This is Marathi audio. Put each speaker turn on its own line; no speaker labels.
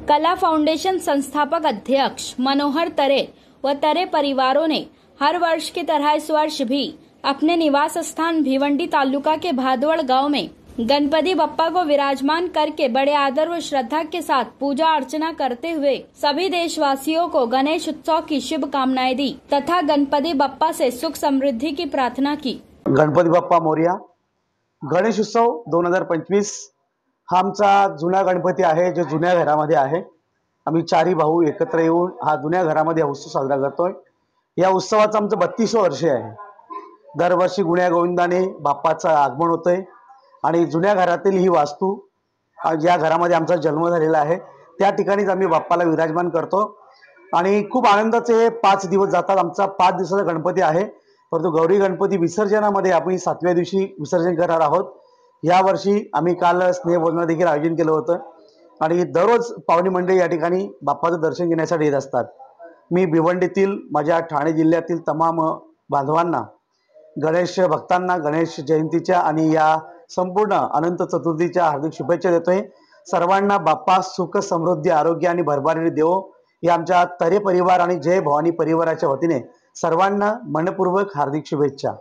कला फाउंडेशन संस्थापक अध्यक्ष मनोहर तरे व तरे परिवारों ने हर वर्ष की तरह इस वर्ष भी अपने निवास स्थान भिवंडी तालुका के भादवड़ गांव में गणपति बप्पा को विराजमान करके बड़े आदर व श्रद्धा के साथ पूजा अर्चना करते हुए सभी देशवासियों को गणेश उत्सव की शुभकामनाएं दी तथा गणपति बप्पा से सुख समृद्धि की प्रार्थना की।
गणपती बाप्पा मोरया। गणेश उत्सव 2025 हा आमचा जुना गणपती आहे, जो जुन्या घरामध्ये आहे। आम्ही चारी भाऊ एकत्र येऊन हा जुन्या घरामध्ये उत्सव साजरा करतोय। या उत्सवाचं आमचं 32वं वर्ष आहे। दरवर्षी गुण्या गोविंदाने बाप्पाचं आगमन होतंय आणि जुन्या घरातील ही वास्तू ज्या घरामध्ये आमचा जन्म झालेला आहे त्या ठिकाणीच आम्ही बाप्पाला विराजमान करतो आणि खूप आनंदाचे 5 दिवस जातात। आमचा 5 दिवसाचा गणपती आहे, परंतु गौरी गणपती विसर्जनामध्ये आपण 7व्या दिवशी विसर्जन करणार आहोत। या वर्षी आम्ही काल स्नेहभोजन देखील आयोजन केलं होतं आणि दररोज पाहुणी मंडळी या ठिकाणी बाप्पाचं दर्शन घेण्यासाठी येत असतात। मी भिवंडीतील माझ्या ठाणे जिल्ह्यातील तमाम बांधवांना, गणेश भक्तांना गणेश जयंतीच्या आणि या संपूर्ण अनंत चतुर्थीच्या हार्दिक शुभेच्छा देतोय। सर्वांना बाप्पा सुख समृद्धी आरोग्य आणि भरभराटी देवो या आमच्या तरे परिवार आणि जय भवानी परिवाराच्या वतीने सर्वांना मनपूर्वक हार्दिक शुभेच्छा।